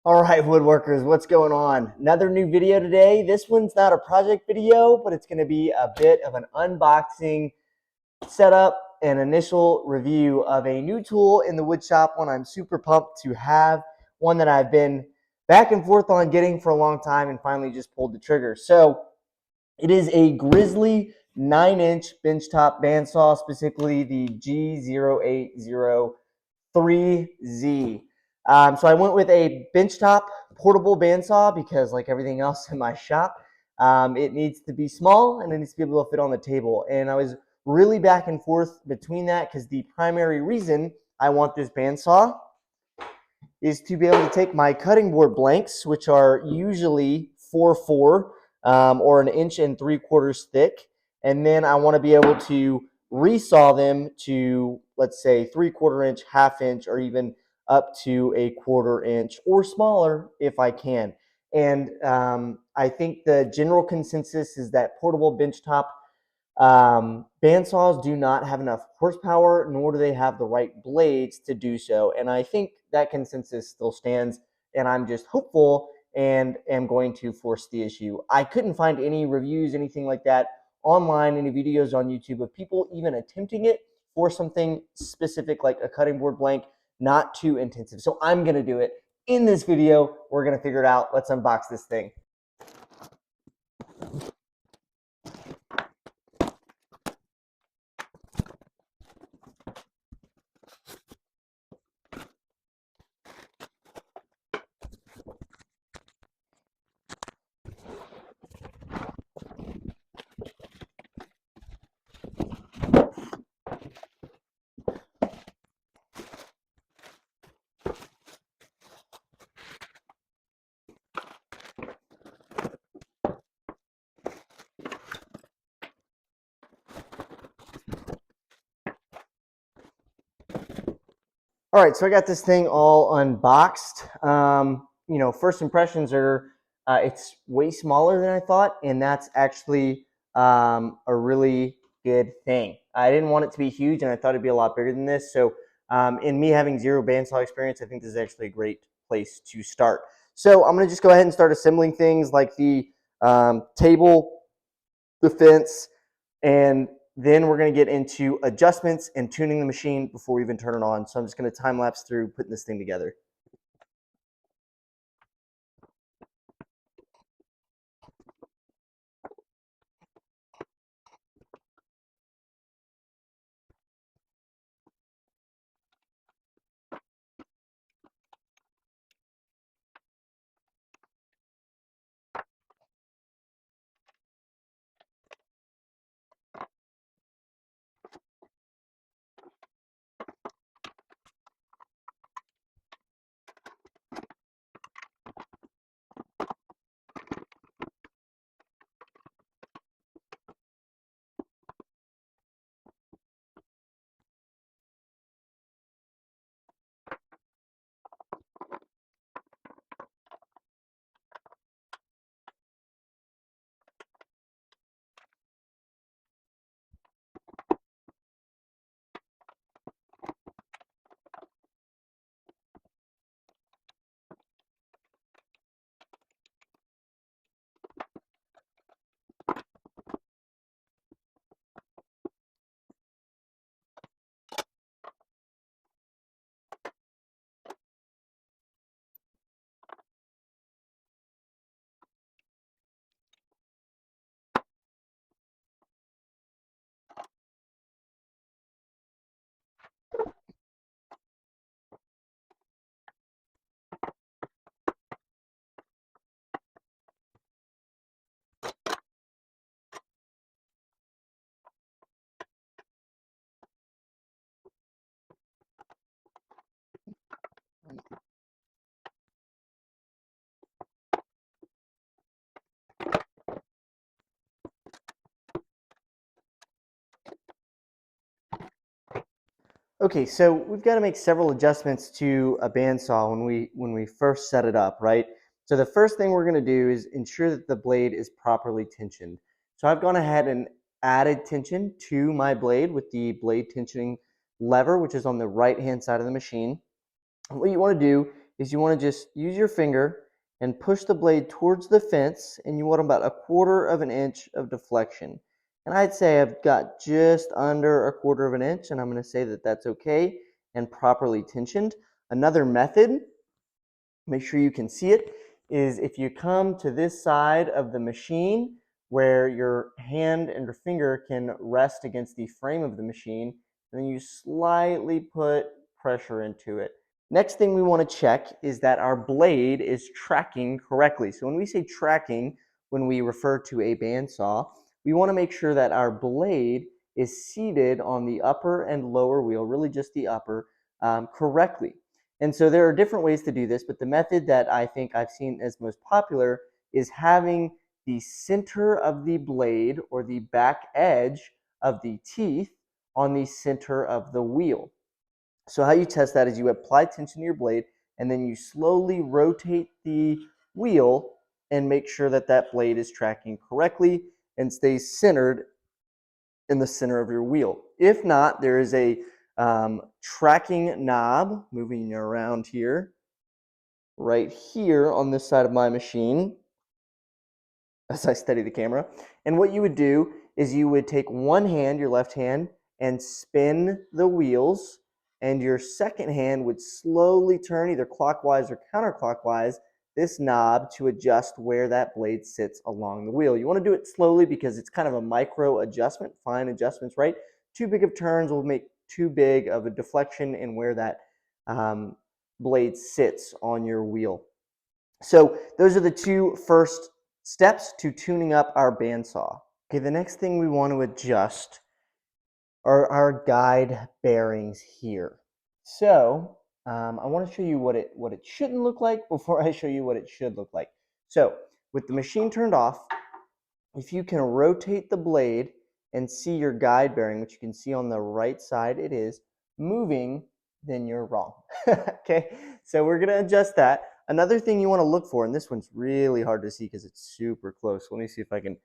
All right, woodworkers, what's going on? Another new video today. This one's not a project video, but it's going to be a bit of an unboxing, setup, and initial review of a new tool in the woodshop, one I'm super pumped to have, one that I've been back and forth on getting for a long time and finally just pulled the trigger. So it is a Grizzly 9-inch benchtop bandsaw, specifically the G0803Z. So I went with a benchtop portable bandsaw because, like everything else in my shop, it needs to be small and it needs to be able to fit on the table. And I was really back and forth between that because the primary reason I want this bandsaw is to be able to take my cutting board blanks, which are usually 4x4 or 1 3/4 inches thick, and then I want to be able to resaw them to, let's say, 3/4 inch, 1/2 inch, or even up to a 1/4 inch or smaller if I can. And I think the general consensus is that portable benchtop bandsaws do not have enough horsepower, nor do they have the right blades to do so. And I think that consensus still stands, and I'm just hopeful and am going to force the issue. I couldn't find any reviews, anything like that online, any videos on YouTube of people even attempting it for something specific like a cutting board blank, not too intensive. So I'm going to do it in this video. We're going to figure it out. Let's unbox this thing. All right, so I got this thing all unboxed. First impressions are it's way smaller than I thought, and that's actually a really good thing. I didn't want it to be huge, and I thought it'd be a lot bigger than this. So, in me having zero bandsaw experience, I think this is actually a great place to start. So, I'm going to just go ahead and start assembling things like the table, the fence, and then we're going to get into adjustments and tuning the machine before we even turn it on. So I'm just going to time lapse through putting this thing together. Okay, so we've got to make several adjustments to a bandsaw when we first set it up, right? So the first thing we're going to do is ensure that the blade is properly tensioned. So I've gone ahead and added tension to my blade with the blade tensioning lever, which is on the right-hand side of the machine. What you want to do is you want to just use your finger and push the blade towards the fence, and you want about 1/4 of an inch of deflection. And I'd say I've got just under 1/4 of an inch, and I'm going to say that that's okay and properly tensioned. Another method, make sure you can see it, is if you come to this side of the machine where your hand and your finger can rest against the frame of the machine, and then you slightly put pressure into it. Next thing we want to check is that our blade is tracking correctly. So when we say tracking, when we refer to a bandsaw, we want to make sure that our blade is seated on the upper and lower wheel, really just the upper, correctly. And so there are different ways to do this, but the method that I think I've seen as most popular is having the center of the blade or the back edge of the teeth on the center of the wheel. So how you test that is you apply tension to your blade, and then you slowly rotate the wheel and make sure that that blade is tracking correctly and stays centered in the center of your wheel. If not, there is a tracking knob moving around here, right here on this side of my machine, as I steady the camera. And what you would do is you would take one hand, your left hand, and spin the wheels, and your second hand would slowly turn either clockwise or counterclockwise this knob to adjust where that blade sits along the wheel. You want to do it slowly because it's kind of a micro adjustment, fine adjustments, right? Too big of turns will make too big of a deflection in where that blade sits on your wheel. So those are the two first steps to tuning up our bandsaw. Okay, the next thing we want to adjust are our guide bearings here. So I want to show you what it shouldn't look like before I show you what it should look like. So with the machine turned off, if you can rotate the blade and see your guide bearing, which you can see on the right side, it is moving, then you're wrong. Okay, so we're going to adjust that. Another thing you want to look for, and this one's really hard to see because it's super close. Let me see if I can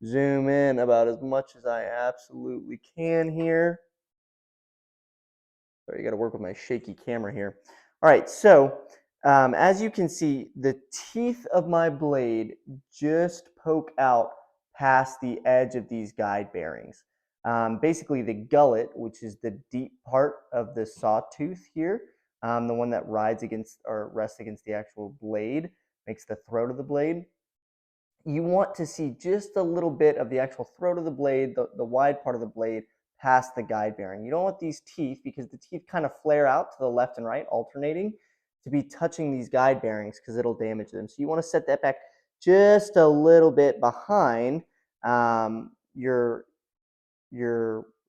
zoom in about as much as I absolutely can here. Sorry, you got to work with my shaky camera here. All right, so as you can see, the teeth of my blade just poke out past the edge of these guide bearings. Basically, the gullet, which is the deep part of the sawtooth here, the one that rides against or rests against the actual blade, makes the throat of the blade. You want to see just a little bit of the actual throat of the blade, the wide part of the blade, past the guide bearing. You don't want these teeth, because the teeth kind of flare out to the left and right, alternating, to be touching these guide bearings because it'll damage them. So you want to set that back just a little bit behind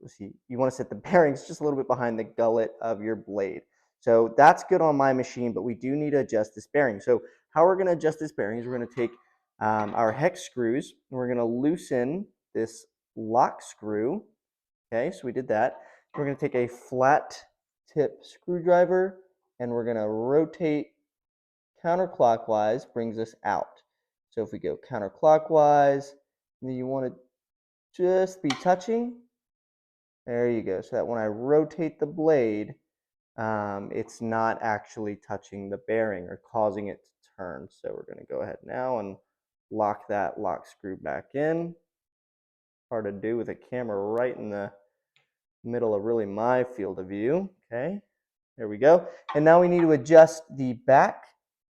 let's see, you want to set the bearings just a little bit behind the gullet of your blade. So that's good on my machine, but we do need to adjust this bearing. So how we're going to adjust this bearing is we're going to take our hex screws, and we're going to loosen this lock screw. Okay, so we did that. We're going to take a flat tip screwdriver, and we're going to rotate counterclockwise, brings us out. So if we go counterclockwise, then you want to just be touching. There you go. So that when I rotate the blade, it's not actually touching the bearing or causing it to turn. So we're going to go ahead now and lock that lock screw back in. Hard to do with a camera right in the middle of really my field of view. Okay, there we go. And now we need to adjust the back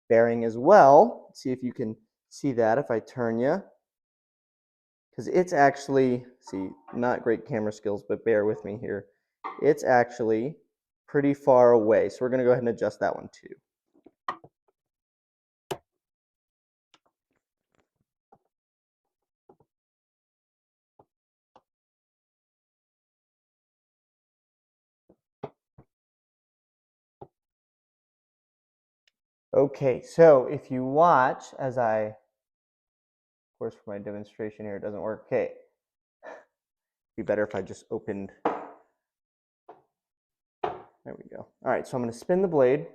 bearing as well. See if you can see that if I turn you. Because it's actually, see, not great camera skills, but bear with me here. It's actually pretty far away. So we're going to go ahead and adjust that one too. Okay, so if you watch as of course for my demonstration here, it doesn't work. Okay, be better if I just opened. There we go. All right, so I'm going to spin the blade.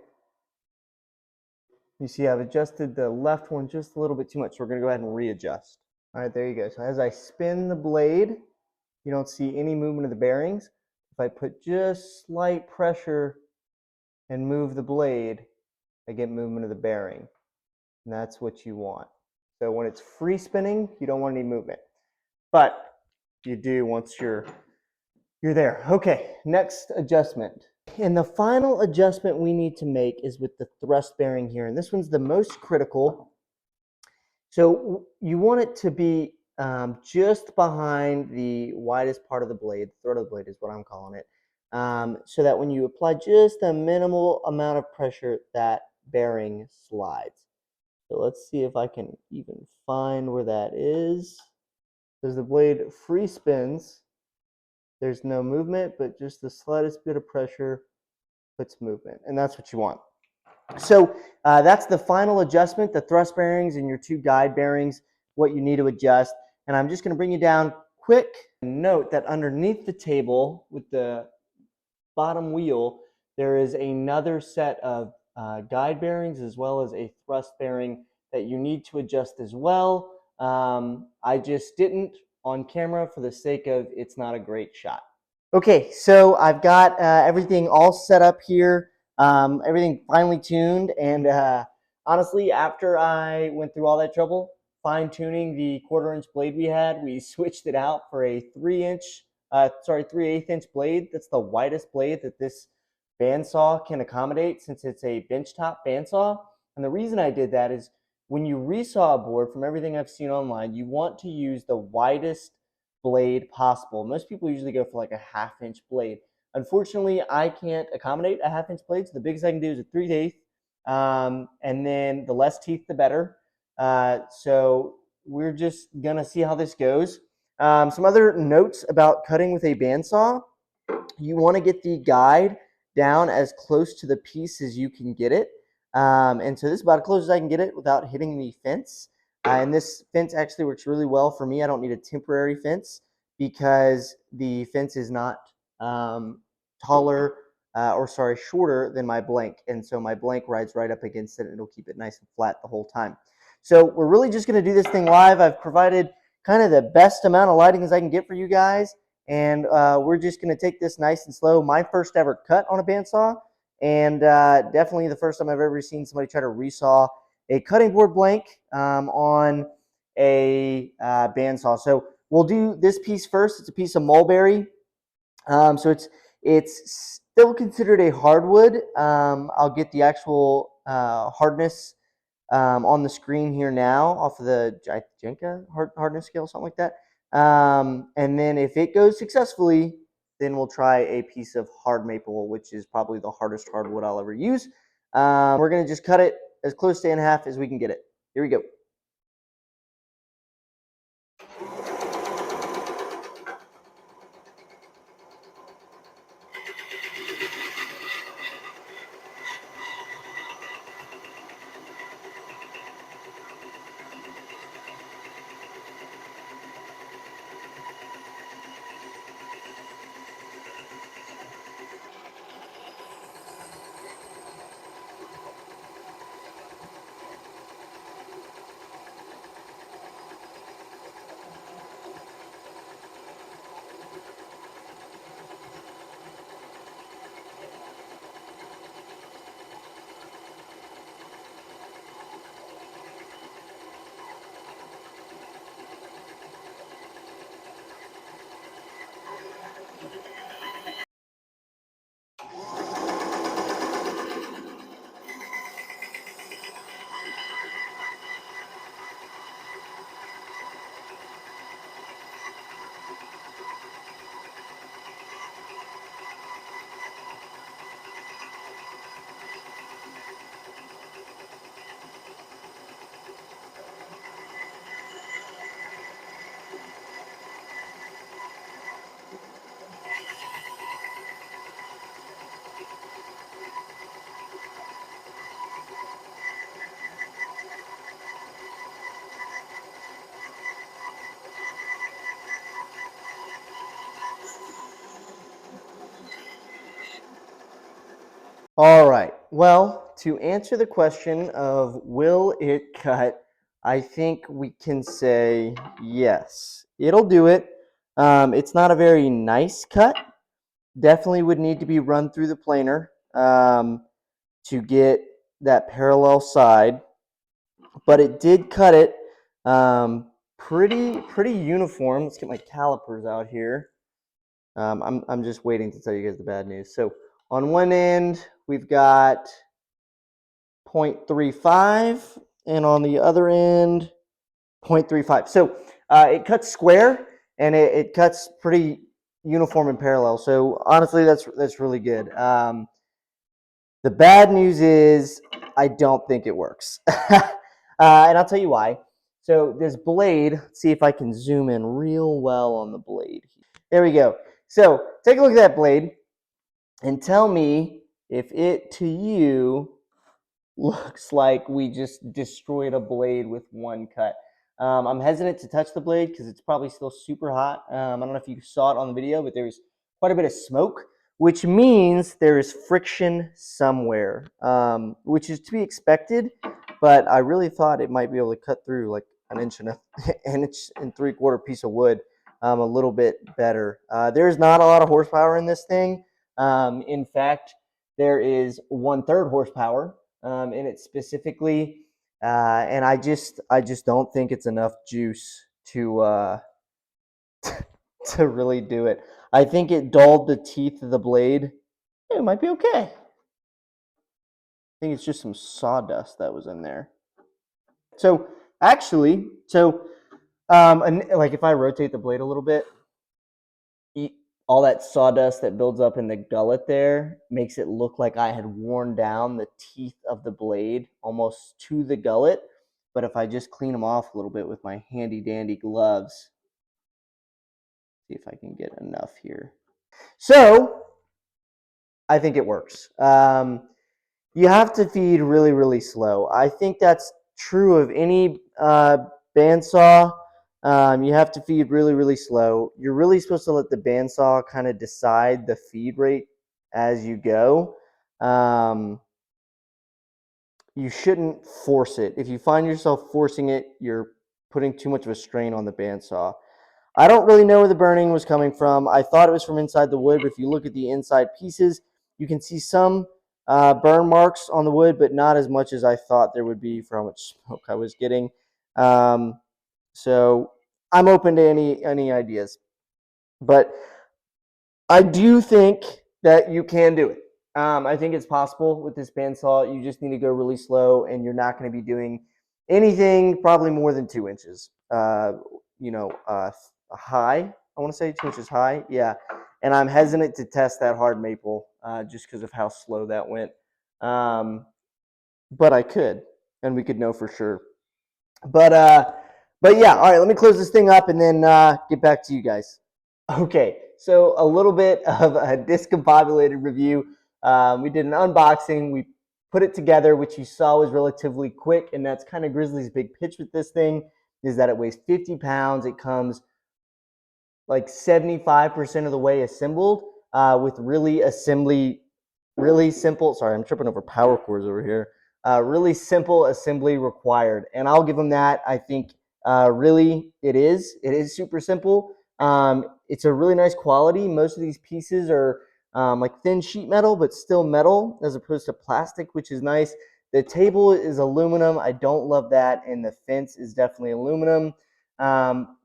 You see I've adjusted the left one just a little bit too much, so we're going to go ahead and readjust. All right, there you go. So as I spin the blade, you don't see any movement of the bearings. If I put just slight pressure and move the blade, I get movement of the bearing. And that's what you want. So when it's free spinning, you don't want any movement. But you do once you're there. Okay, next adjustment. And the final adjustment we need to make is with the thrust bearing here. And this one's the most critical. So you want it to be just behind the widest part of the blade. The throat of the blade is what I'm calling it. So that when you apply just a minimal amount of pressure, that bearing slides. So let's see if I can even find where that is. As the blade free spins, there's no movement, but just the slightest bit of pressure puts movement, and that's what you want. So that's the final adjustment, the thrust bearings and your two guide bearings, what you need to adjust. And I'm just going to bring you down quick. Note that underneath the table with the bottom wheel, there is another set of guide bearings as well as a thrust bearing that you need to adjust as well. I just didn't on camera for the sake of it's not a great shot. Okay, so I've got everything all set up here, everything finely tuned, and honestly, after I went through all that trouble fine-tuning the 1/4-inch blade we had, we switched it out for a 3/8 inch blade. That's the widest blade that this bandsaw can accommodate since it's a benchtop bandsaw. And the reason I did that is when you resaw a board, from everything I've seen online, you want to use the widest blade possible. Most people usually go for like a 1/2 inch blade. Unfortunately, I can't accommodate a 1/2 inch blade, so the biggest I can do is a 3/8, and then the less teeth, the better. So we're just gonna see how this goes. Some other notes about cutting with a bandsaw: you want to get the guide down as close to the piece as you can get it. And so this is about as close as I can get it without hitting the fence. And this fence actually works really well for me. I don't need a temporary fence because the fence is not shorter than my blank. And so my blank rides right up against it and it'll keep it nice and flat the whole time. So we're really just going to do this thing live. I've provided kind of the best amount of lighting as I can get for you guys. And we're just going to take this nice and slow. My first ever cut on a bandsaw, and definitely the first time I've ever seen somebody try to resaw a cutting board blank on a bandsaw. So we'll do this piece first. It's a piece of mulberry. So it's still considered a hardwood. I'll get the actual hardness on the screen here now off of the Jenka hardness scale, something like that. And then if it goes successfully, then we'll try a piece of hard maple, which is probably the hardest hardwood I'll ever use. We're going to just cut it as close to in half as we can get it. Here we go. All right. Well, to answer the question of will it cut, I think we can say yes. It'll do it. It's not a very nice cut. Definitely would need to be run through the planer to get that parallel side, but it did cut it pretty uniform. Let's get my calipers out here. I'm just waiting to tell you guys the bad news. So on one end, we've got 0.35, and on the other end, 0.35. So it cuts square, and it cuts pretty uniform and parallel. So honestly, that's really good. The bad news is I don't think it works. And I'll tell you why. So this blade, let's see if I can zoom in real well on the blade. There we go. So take a look at that blade and tell me if it to you looks like we just destroyed a blade with one cut. I'm hesitant to touch the blade because it's probably still super hot. I don't know if you saw it on the video, but there's quite a bit of smoke, which means there is friction somewhere, which is to be expected. But I really thought it might be able to cut through like an inch and an inch and 3/4 piece of wood a little bit better. There's not a lot of horsepower in this thing. In fact, there is 1/3 horsepower in it specifically, and I just don't think it's enough juice to to really do it. I think it dulled the teeth of the blade. It might be okay. I think it's just some sawdust that was in there. So actually, like if I rotate the blade a little bit, all that sawdust that builds up in the gullet there makes it look like I had worn down the teeth of the blade almost to the gullet. But if I just clean them off a little bit with my handy dandy gloves, see if I can get enough here. So I think it works. You have to feed really, really slow. I think that's true of any bandsaw. You have to feed really, really slow. You're really supposed to let the bandsaw kind of decide the feed rate as you go. You shouldn't force it. If you find yourself forcing it, you're putting too much of a strain on the bandsaw. I don't really know where the burning was coming from. I thought it was from inside the wood, but if you look at the inside pieces, you can see some burn marks on the wood, but not as much as I thought there would be for how much smoke I was getting. So I'm open to any ideas, but I do think that you can do it. I think it's possible with this bandsaw. You just need to go really slow, and you're not going to be doing anything probably more than 2 inches. High. I want to say 2 inches high. Yeah, and I'm hesitant to test that hard maple just because of how slow that went. But I could, and we could know for sure. But yeah. All right, let me close this thing up and then get back to you guys. Okay, so a little bit of a discombobulated review. We did an unboxing. We put it together, which you saw was relatively quick, and that's kind of Grizzly's big pitch with this thing, is that it weighs 50 pounds. It comes like 75% of the way assembled with really simple, sorry, I'm tripping over power cords over here, really simple assembly required. And I'll give them that. I think really it is super simple. It's a really nice quality. Most of these pieces are like thin sheet metal, but still metal as opposed to plastic, which is nice. The table is aluminum. I don't love that. And the fence is definitely aluminum.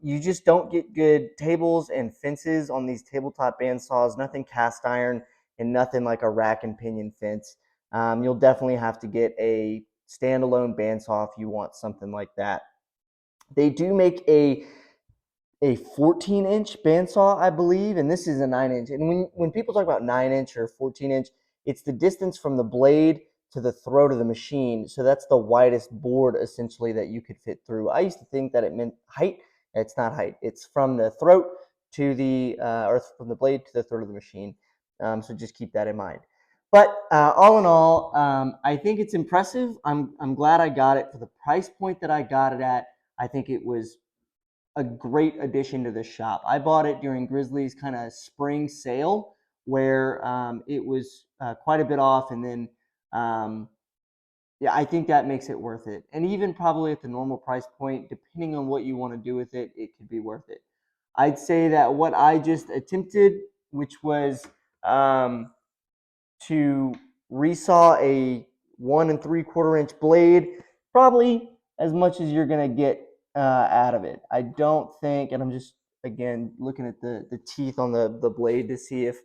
You just don't get good tables and fences on these tabletop bandsaws, nothing cast iron and nothing like a rack and pinion fence. You'll definitely have to get a standalone bandsaw if you want something like that. They do make a 14-inch bandsaw, I believe, and this is a 9-inch. And when people talk about 9-inch or 14-inch, it's the distance from the blade to the throat of the machine. So that's the widest board essentially that you could fit through. I used to think that it meant height. It's not height. It's from the throat to the or from the blade to the throat of the machine. So just keep that in mind. But all in all, I think it's impressive. I'm glad I got it for the price point that I got it at. I think it was a great addition to the shop. I bought it during Grizzly's kind of spring sale where it was quite a bit off, and then yeah, I think that makes it worth it. And even probably at the normal price point, depending on what you want to do with it, it could be worth it. I'd say that what I just attempted, which was to resaw a 1 3/4 inch blade, probably as much as you're gonna get out of it. I don't think, and I'm just again looking at the teeth on the blade to see if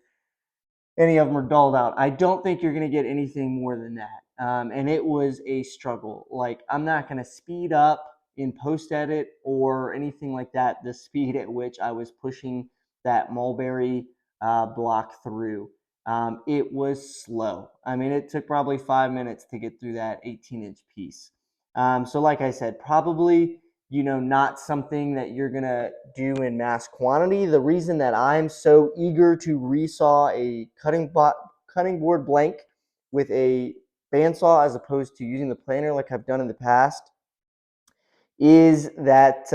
any of them are dulled out. I don't think you're going to get anything more than that. And it was a struggle. Like, I'm not going to speed up in post edit or anything like that, the speed at which I was pushing that mulberry block through. It was slow. I mean, it took probably 5 minutes to get through that 18-inch piece. So, like I said, probably not something that you're going to do in mass quantity. The reason that I'm so eager to resaw a cutting board blank with a bandsaw as opposed to using the planer like I've done in the past is that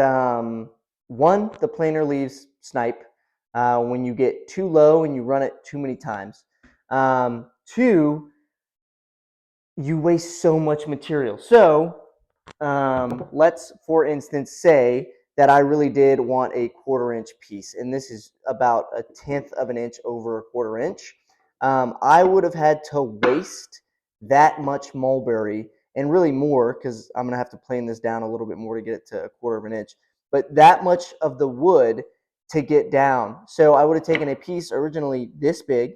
one, the planer leaves snipe when you get too low and you run it too many times. Two, you waste so much material. So let's, for instance, say that I really did want a 1/4 inch piece, and this is about 1/10 of an inch over 1/4 inch. I would have had to waste that much mulberry, and really more, because I'm going to have to plane this down a little bit more to get it to 1/4 of an inch, but that much of the wood to get down. So I would have taken a piece originally this big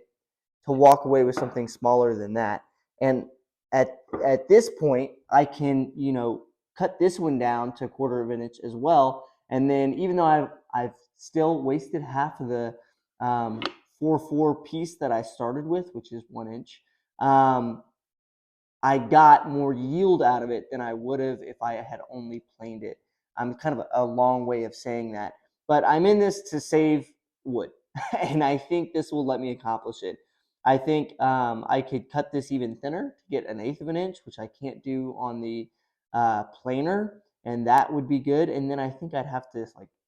to walk away with something smaller than that. And at this point, I can, cut this one down to 1/4 of an inch as well. And then even though I've still wasted half of the 4/4 piece that I started with, which is 1 inch, I got more yield out of it than I would have if I had only planed it. I'm kind of a long way of saying that, but I'm in this to save wood, and I think this will let me accomplish it. I think I could cut this even thinner to get 1/8 of an inch, which I can't do on the planer, and that would be good. And then I think I'd have to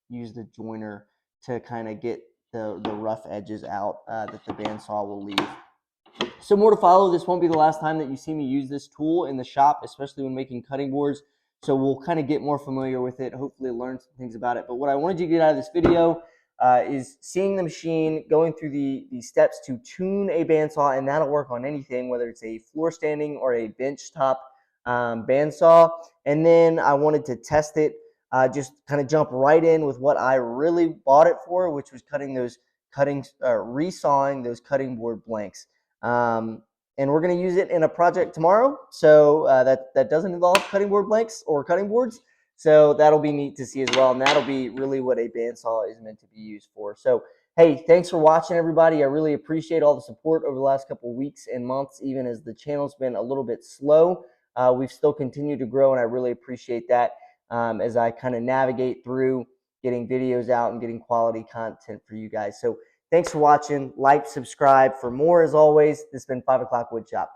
use the joiner to kind of get the rough edges out that the bandsaw will leave. So more to follow. This won't be the last time that you see me use this tool in the shop, especially when making cutting boards. So we'll kind of get more familiar with it, hopefully learn some things about it. But what I wanted you to get out of this video is seeing the machine, going through the steps to tune a bandsaw, and that'll work on anything, whether it's a floor standing or a benchtop bandsaw. And then I wanted to test it, just kind of jump right in with what I really bought it for, which was resawing those cutting board blanks. And we're going to use it in a project tomorrow. So that doesn't involve cutting board blanks or cutting boards. So that'll be neat to see as well. And that'll be really what a bandsaw is meant to be used for. So, hey, thanks for watching, everybody. I really appreciate all the support over the last couple of weeks and months, even as the channel's been a little bit slow. We've still continued to grow, and I really appreciate that as I kind of navigate through getting videos out and getting quality content for you guys. So thanks for watching. Like, subscribe for more. As always, this has been 5 o'clock Woodshop.